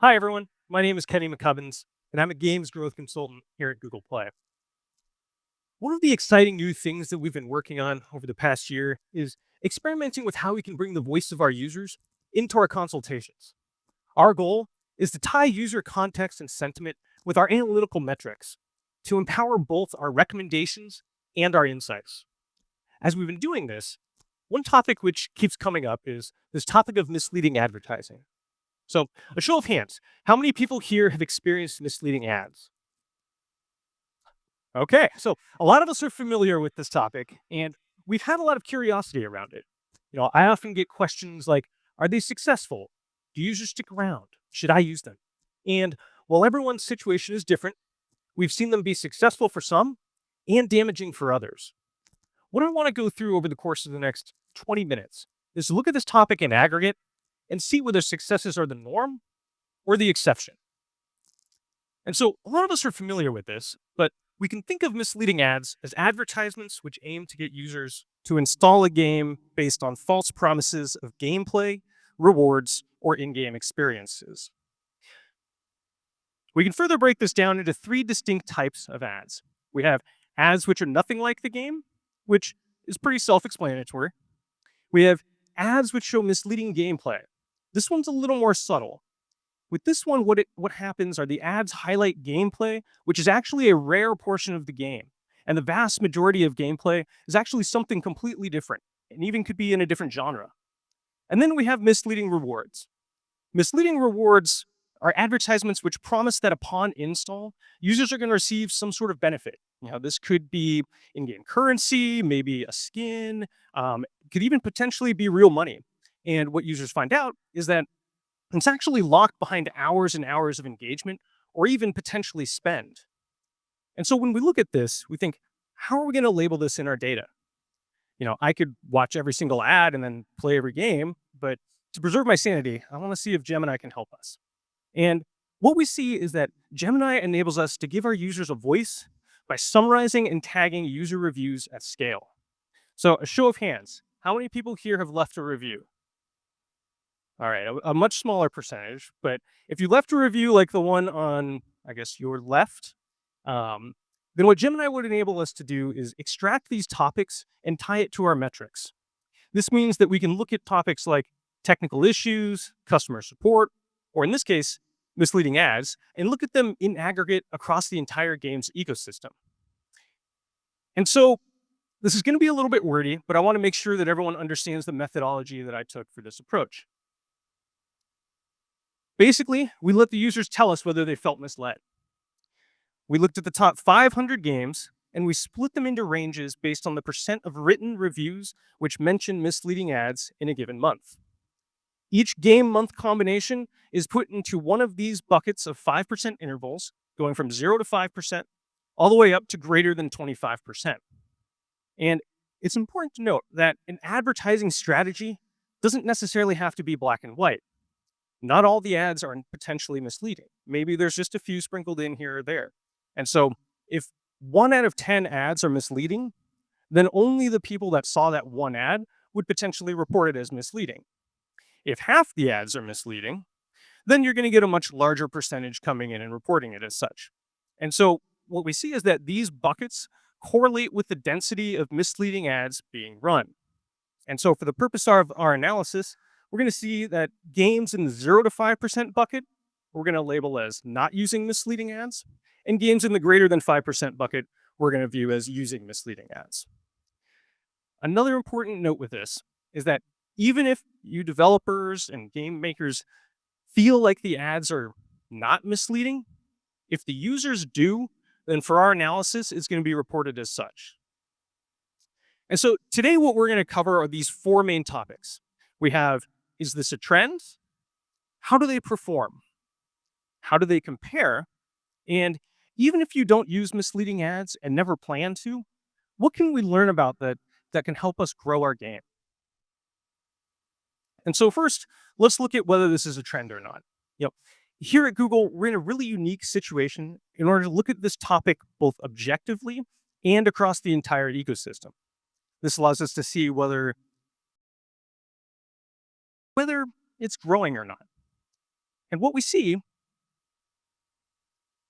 Hi, everyone. My name is Kenny McCubbins, and I'm a games growth consultant here at Google Play. One of the exciting new things that we've been working on over the past year is experimenting with how we can bring the voice of our users into our consultations. Our goal is to tie user context and sentiment with our analytical metrics to empower both our recommendations and our insights. As we've been doing this, one topic which keeps coming up is this topic of misleading advertising. So, a show of hands, how many people here have experienced misleading ads? Okay, so a lot of us are familiar with this topic, and we've had a lot of curiosity around it. I often get questions like, are they successful? Do users stick around? Should I use them? And while everyone's situation is different, we've seen them be successful for some and damaging for others. What I want to go through over the course of the next 20 minutes is to look at this topic in aggregate and see whether successes are the norm or the exception. And so a lot of us are familiar with this, but we can think of misleading ads as advertisements which aim to get users to install a game based on false promises of gameplay, rewards, or in game experiences. We can further break this down into three distinct types of ads. We have ads which are nothing like the game, which is pretty self explanatory. We have ads which show misleading gameplay. This one's a little more subtle. With this one, what happens are the ads highlight gameplay, which is actually a rare portion of the game. And the vast majority of gameplay is actually something completely different, and even could be in a different genre. And then we have misleading rewards. Misleading rewards are advertisements which promise that upon install, users are going to receive some sort of benefit. This could be in-game currency, maybe a skin, could even potentially be real money. And what users find out is that it's actually locked behind hours and hours of engagement or even potentially spend. And so when we look at this, we think, how are we going to label this in our data? I could watch every single ad and then play every game, but to preserve my sanity, I want to see if Gemini can help us. And what we see is that Gemini enables us to give our users a voice by summarizing and tagging user reviews at scale. So, a show of hands, how many people here have left a review? All right, a much smaller percentage, but if you left a review like the one on, I guess, your left, um, then what Gemini would enable us to do is extract these topics and tie it to our metrics. This means that we can look at topics like technical issues, customer support, or in this case, misleading ads, and look at them in aggregate across the entire game's ecosystem. And so this is going to be a little bit wordy, but I want to make sure that everyone understands the methodology that I took for this approach. Basically, we let the users tell us whether they felt misled. We looked at the top 500 games and we split them into ranges based on the percent of written reviews which mention misleading ads in a given month. Each game month combination is put into one of these buckets of 5% intervals, going from 0 to 5%, all the way up to greater than 25%. And it's important to note that an advertising strategy doesn't necessarily have to be black and white. Not all the ads are potentially misleading. Maybe there's just a few sprinkled in here or there. And so if 1 out of 10 ads are misleading, then only the people that saw that one ad would potentially report it as misleading. If half the ads are misleading, then you're going to get a much larger percentage coming in and reporting it as such. And so what we see is that these buckets correlate with the density of misleading ads being run. And so for the purpose of our analysis, we're going to see that games in the 0 to 5% bucket, we're going to label as not using misleading ads, and games in the greater than 5% bucket, we're going to view as using misleading ads. Another important note with this is that even if you developers and game makers feel like the ads are not misleading, if the users do, then for our analysis, it's going to be reported as such. And so today, what we're going to cover are these 4 main topics. We have, is this a trend? How do they perform? How do they compare? And even if you don't use misleading ads and never plan to, what can we learn about that can help us grow our game? And so first, let's look at whether this is a trend or not. Here at Google, we're in a really unique situation in order to look at this topic both objectively and across the entire ecosystem. This allows us to see whether it's growing or not. And what we see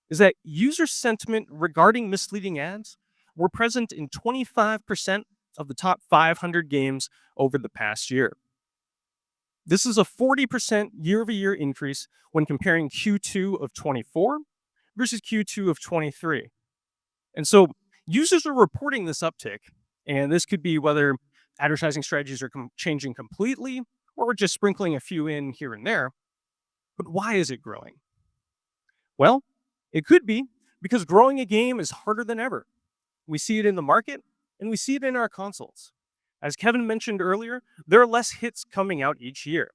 is that user sentiment regarding misleading ads were present in 25% of the top 500 games over the past year. This is a 40% year over year increase when comparing Q2 of 24 versus Q2 of 23. And so users are reporting this uptick, and this could be whether advertising strategies are changing completely or we're just sprinkling a few in here and there. But why is it growing? Well, it could be because growing a game is harder than ever. We see it in the market and we see it in our consoles. As Kevin mentioned earlier, there are less hits coming out each year.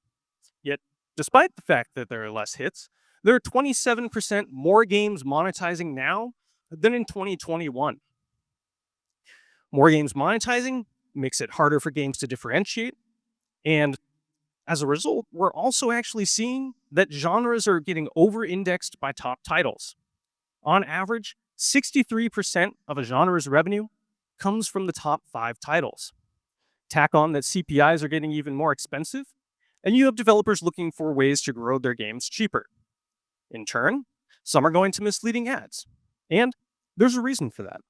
Yet, despite the fact that there are less hits, there are 27% more games monetizing now than in 2021. More games monetizing makes it harder for games to differentiate. And as a result, we're also actually seeing that genres are getting over indexed by top titles. On average, 63% of a genre's revenue comes from the top 5 titles. Tack on that CPIs are getting even more expensive, and you have developers looking for ways to grow their games cheaper. In turn, some are going to misleading ads. And there's a reason for that.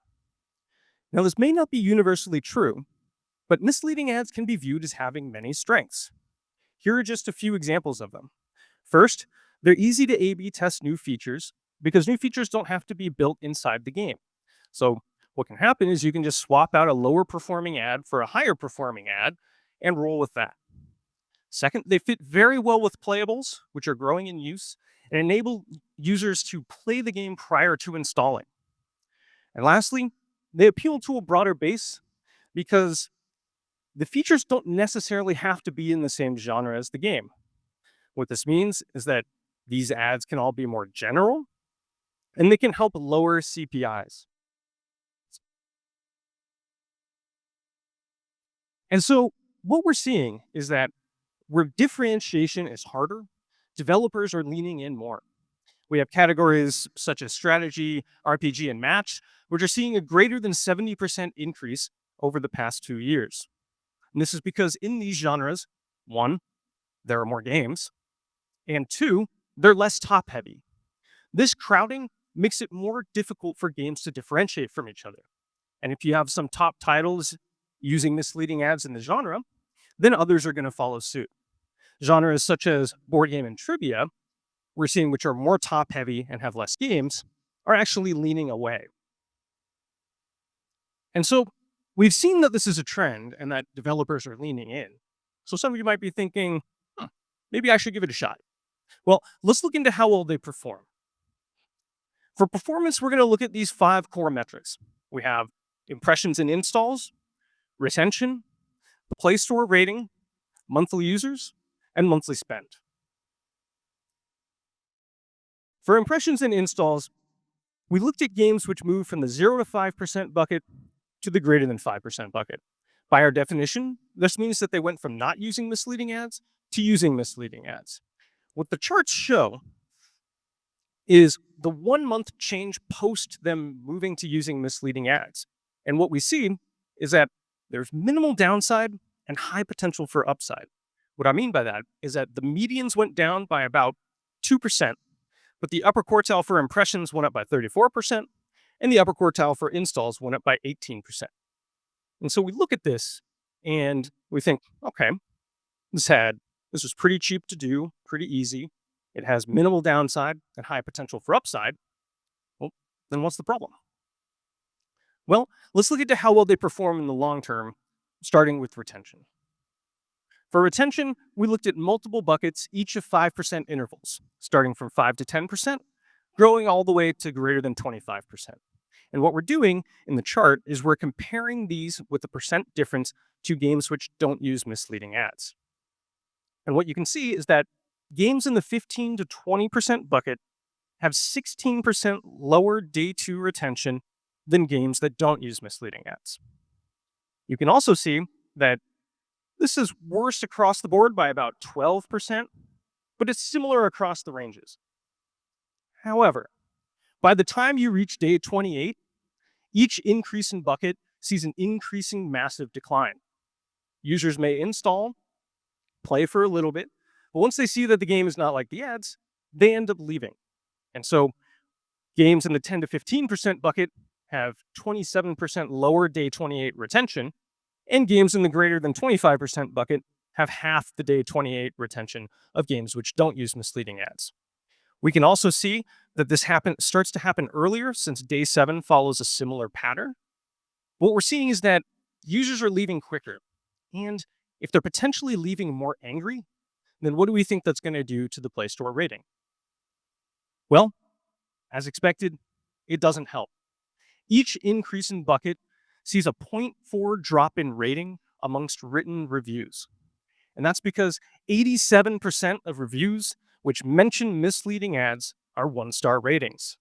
Now, this may not be universally true, but misleading ads can be viewed as having many strengths. Here are just a few examples of them. First, they're easy to A/B test new features because new features don't have to be built inside the game. So, what can happen is you can just swap out a lower performing ad for a higher performing ad and roll with that. Second, they fit very well with playables, which are growing in use, and enable users to play the game prior to installing. And lastly, they appeal to a broader base because the features don't necessarily have to be in the same genre as the game. What this means is that these ads can all be more general and they can help lower CPIs. And so, what we're seeing is that where differentiation is harder, developers are leaning in more. We have categories such as strategy, RPG, and match, which are seeing a greater than 70% increase over the past 2 years. And this is because in these genres, one, there are more games, and two, they're less top heavy. This crowding makes it more difficult for games to differentiate from each other. And if you have some top titles using misleading ads in the genre, then others are going to follow suit. Genres such as board game and trivia, we're seeing which are more top heavy and have less games, are actually leaning away. And so we've seen that this is a trend and that developers are leaning in. So some of you might be thinking, maybe I should give it a shot. Well, let's look into how well they perform. For performance, we're going to look at these 5 core metrics. We have impressions and installs, retention, the Play Store rating, monthly users, and monthly spend. For impressions and installs, we looked at games which moved from the 0 to 5% bucket to the greater than 5% bucket. By our definition, this means that they went from not using misleading ads to using misleading ads. What the charts show is the 1 month change post them moving to using misleading ads. And what we see is that there's minimal downside and high potential for upside. What I mean by that is that the medians went down by about 2%, but the upper quartile for impressions went up by 34%, and the upper quartile for installs went up by 18%. And so we look at this and we think, okay, this was pretty cheap to do, pretty easy. It has minimal downside and high potential for upside. Well, then what's the problem? Well, let's look into how well they perform in the long term, starting with retention. For retention, we looked at multiple buckets, each of 5% intervals, starting from 5 to 10%, growing all the way to greater than 25%. And what we're doing in the chart is we're comparing these with the percent difference to games which don't use misleading ads. And what you can see is that games in the 15 to 20% bucket have 16% lower day 2 retention than games that don't use misleading ads. You can also see that this is worse across the board by about 12%, but it's similar across the ranges. However, by the time you reach day 28, each increase in bucket sees an increasing massive decline. Users may install, play for a little bit, but once they see that the game is not like the ads, they end up leaving. And so games in the 10 to 15% bucket have 27% lower day 28 retention, and games in the greater than 25% bucket have half the day 28 retention of games which don't use misleading ads. We can also see that this starts to happen earlier since day 7 follows a similar pattern. What we're seeing is that users are leaving quicker. And if they're potentially leaving more angry, then what do we think that's going to do to the Play Store rating? Well, as expected, it doesn't help. Each increase in bucket sees a zero point 0.4 drop in rating amongst written reviews. And that's because 87% of reviews which mention misleading ads are 1-star ratings.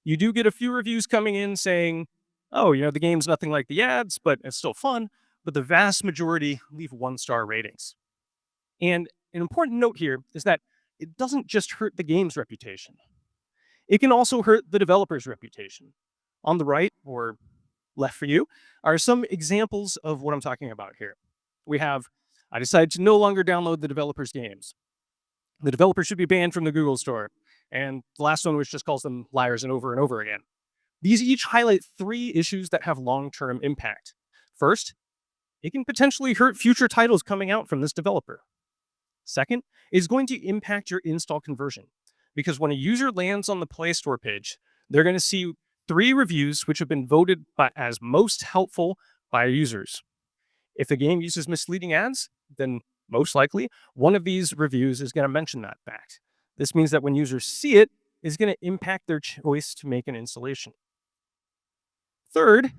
You do get a few reviews coming in saying, oh, the game's nothing like the ads, but it's still fun. But the vast majority leave 1-star ratings. And an important note here is that it doesn't just hurt the game's reputation. It can also hurt the developer's reputation. On the right, or left for you, are some examples of what I'm talking about here. We have, I decided to no longer download the developer's games. The developer should be banned from the Google Store. And the last one, which just calls them liars and over again. These each highlight 3 issues that have long-term impact. First, it can potentially hurt future titles coming out from this developer. Second, it's going to impact your install conversion, because when a user lands on the Play Store page, they're going to see 3 reviews which have been voted as most helpful by users. If the game uses misleading ads, then most likely one of these reviews is going to mention that fact. This means that when users see it, it's going to impact their choice to make an installation. Third,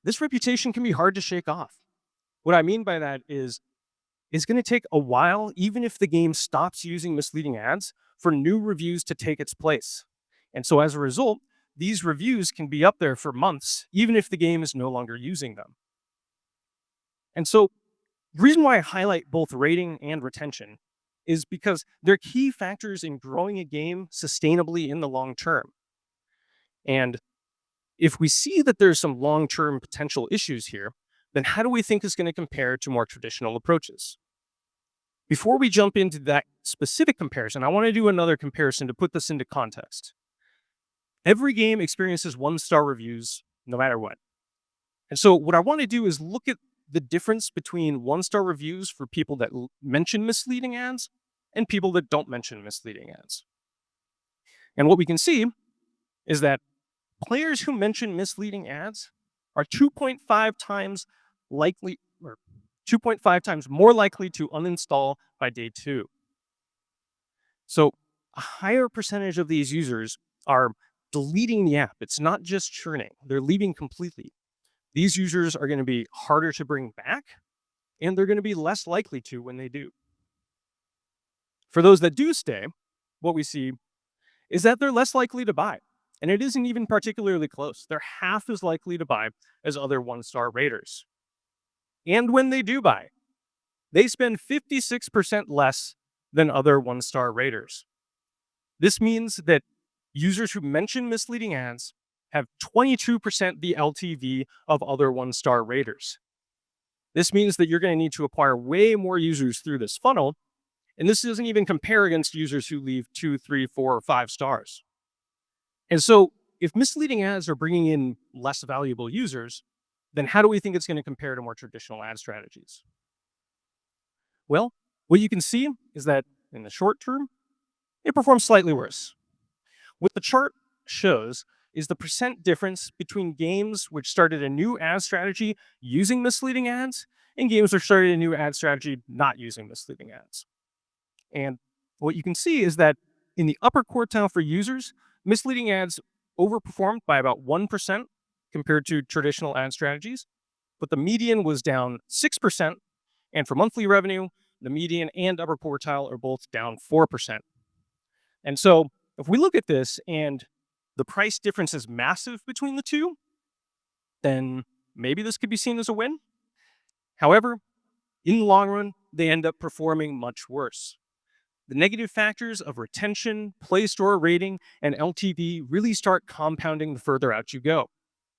this reputation can be hard to shake off. What I mean by that is it's going to take a while, even if the game stops using misleading ads, for new reviews to take its place. And so as a result, these reviews can be up there for months, even if the game is no longer using them. And so the reason why I highlight both rating and retention is because they're key factors in growing a game sustainably in the long term. And if we see that there's some long-term potential issues here, then how do we think it's going to compare to more traditional approaches? Before we jump into that specific comparison, I want to do another comparison to put this into context. Every game experiences 1-star reviews no matter what. And so what I want to do is look at the difference between 1-star reviews for people that mention misleading ads and people that don't mention misleading ads. And what we can see is that players who mention misleading ads are 2.5 times likely, or 2.5 times more likely to uninstall by day 2. So a higher percentage of these users are deleting the app. It's not just churning, they're leaving completely. These users are going to be harder to bring back, and they're going to be less likely to when they do. For those that do stay, what we see is that they're less likely to buy. And it isn't even particularly close. They're half as likely to buy as other 1-star raters. And when they do buy, they spend 56% less than other 1-star raters. This means that users who mention misleading ads have 22% the LTV of other 1-star raters. This means that you're going to need to acquire way more users through this funnel, and this doesn't even compare against users who leave 2, 3, 4, or 5 stars. And so if misleading ads are bringing in less valuable users, then how do we think it's going to compare to more traditional ad strategies? Well, what you can see is that in the short term, it performs slightly worse. What the chart shows is the percent difference between games which started a new ad strategy using misleading ads and games which started a new ad strategy not using misleading ads. And what you can see is that in the upper quartile for users, misleading ads overperformed by about 1% compared to traditional ad strategies, but the median was down 6%, and for monthly revenue, the median and upper quartile are both down 4%. And so if we look at this and the price difference is massive between the two, then maybe this could be seen as a win. However, in the long run, they end up performing much worse. The negative factors of retention, Play Store rating, and LTV really start compounding the further out you go.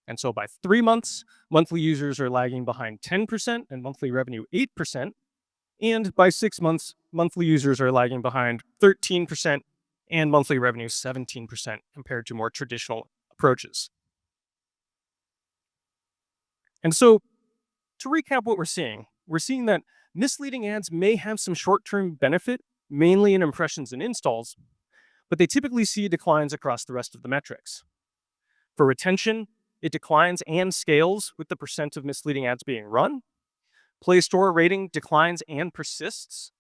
And so by 3 months, monthly users are lagging behind 10% and monthly revenue 8%. And by 6 months, monthly users are lagging behind 13% and monthly revenue 17% compared to more traditional approaches. And so, to recap what we're seeing that misleading ads may have some short term benefit, mainly in impressions and installs, but they typically see declines across the rest of the metrics. For retention, it declines and scales with the percent of misleading ads being run. Play Store rating declines and persists.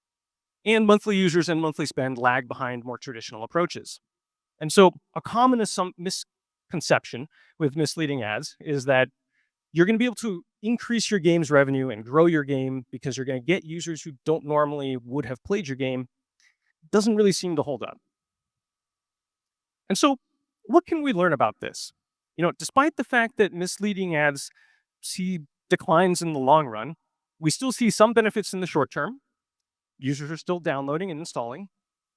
And monthly users and monthly spend lag behind more traditional approaches. And so, a common misconception with misleading ads is that you're going to be able to increase your game's revenue and grow your game because you're going to get users who don't normally would have played your game. Doesn't really seem to hold up. And so, what can we learn about this? Despite the fact that misleading ads see declines in the long run, we still see some benefits in the short term. Users are still downloading and installing.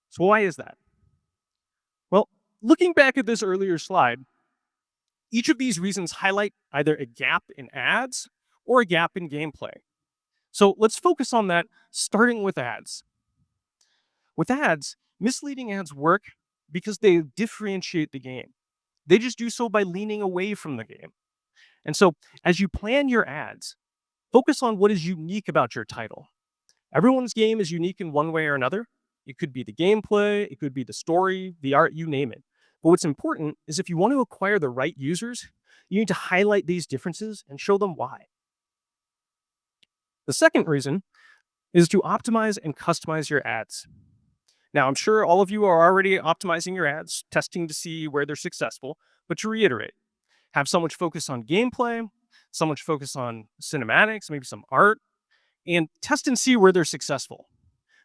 So, why is that? Well, looking back at this earlier slide, each of these reasons highlight either a gap in ads or a gap in gameplay. So, let's focus on that, starting with ads. With ads, misleading ads work because they differentiate the game. They just do so by leaning away from the game. And so, as you plan your ads, focus on what is unique about your title. Everyone's game is unique in one way or another. It could be the gameplay, it could be the story, the art, you name it. But what's important is if you want to acquire the right users, you need to highlight these differences and show them why. The second reason is to optimize and customize your ads. Now, I'm sure all of you are already optimizing your ads, testing to see where they're successful, but to reiterate, have so much focus on gameplay, so much focus on cinematics, maybe some art, and test and see where they're successful.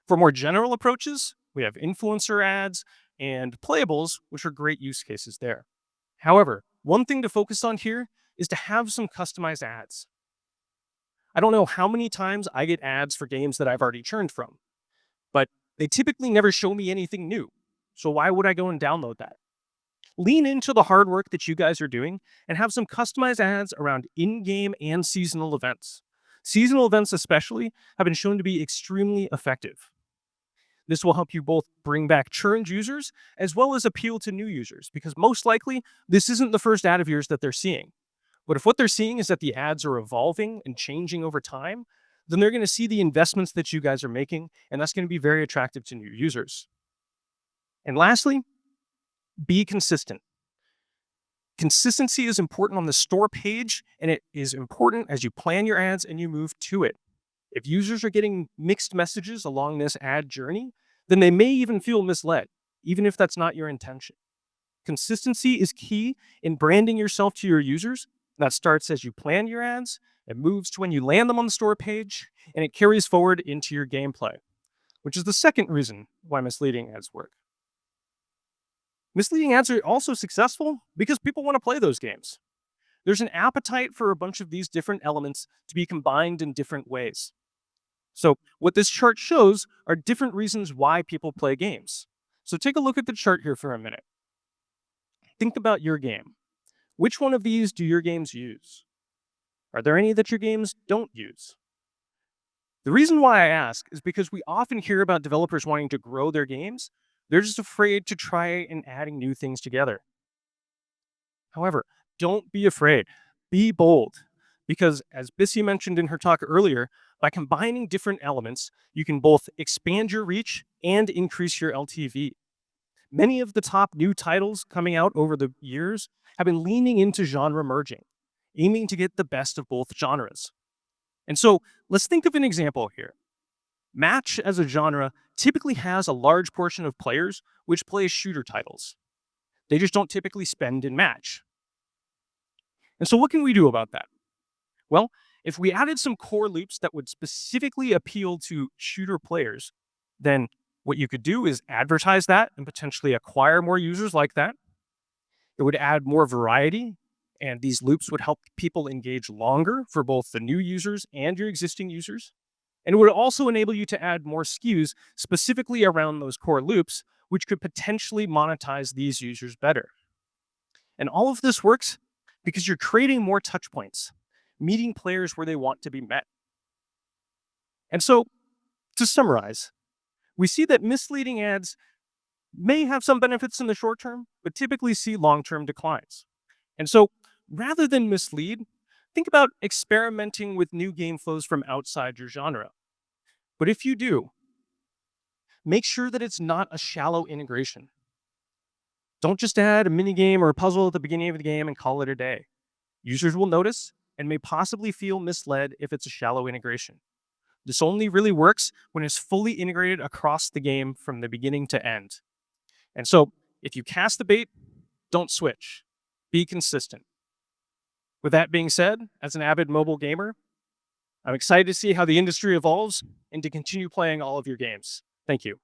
For more general approaches, we have influencer ads and playables, which are great use cases there. However, one thing to focus on here is to have some customized ads. I don't know how many times I get ads for games that I've already churned from, but they typically never show me anything new. So why would I go and download that? Lean into the hard work that you guys are doing and have some customized ads around in-game and seasonal events. Seasonal events especially have been shown to be extremely effective. This will help you both bring back churned users as well as appeal to new users, because most likely this isn't the first ad of yours that they're seeing. But if what they're seeing is that the ads are evolving and changing over time, then they're going to see the investments that you guys are making, and that's going to be very attractive to new users. And lastly, be consistent. Consistency is important on the store page, and it is important as you plan your ads and you move to it. If users are getting mixed messages along this ad journey, then they may even feel misled, even if that's not your intention. Consistency is key in branding yourself to your users. That starts as you plan your ads, it moves to when you land them on the store page, and it carries forward into your gameplay, which is the second reason why misleading ads work. Misleading ads are also successful because people want to play those games. There's an appetite for a bunch of these different elements to be combined in different ways. So what this chart shows are different reasons why people play games. So take a look at the chart here for a minute. Think about your game. Which one of these do your games use? Are there any that your games don't use? The reason why I ask is because we often hear about developers wanting to grow their games. They're just afraid to try and adding new things together. However, don't be afraid. Be bold. Because as Bissy mentioned in her talk earlier, by combining different elements, you can both expand your reach and increase your LTV. Many of the top new titles coming out over the years have been leaning into genre merging, aiming to get the best of both genres. And so let's think of an example here. Match as a genre typically has a large portion of players which play shooter titles. They just don't typically spend in Match. And so what can we do about that? Well, if we added some core loops that would specifically appeal to shooter players, then what you could do is advertise that and potentially acquire more users like that. It would add more variety, and these loops would help people engage longer for both the new users and your existing users. And it would also enable you to add more SKUs specifically around those core loops, which could potentially monetize these users better. And all of this works because you're creating more touch points, meeting players where they want to be met. And so, to summarize, we see that misleading ads may have some benefits in the short term, but typically see long term declines. And so, rather than mislead, think about experimenting with new game flows from outside your genre. But if you do, make sure that it's not a shallow integration. Don't just add a mini game or a puzzle at the beginning of the game and call it a day. Users will notice and may possibly feel misled if it's a shallow integration. This only really works when it's fully integrated across the game from the beginning to end. And so, if you cast the bait, don't switch. Be consistent. With that being said, as an avid mobile gamer, I'm excited to see how the industry evolves and to continue playing all of your games. Thank you.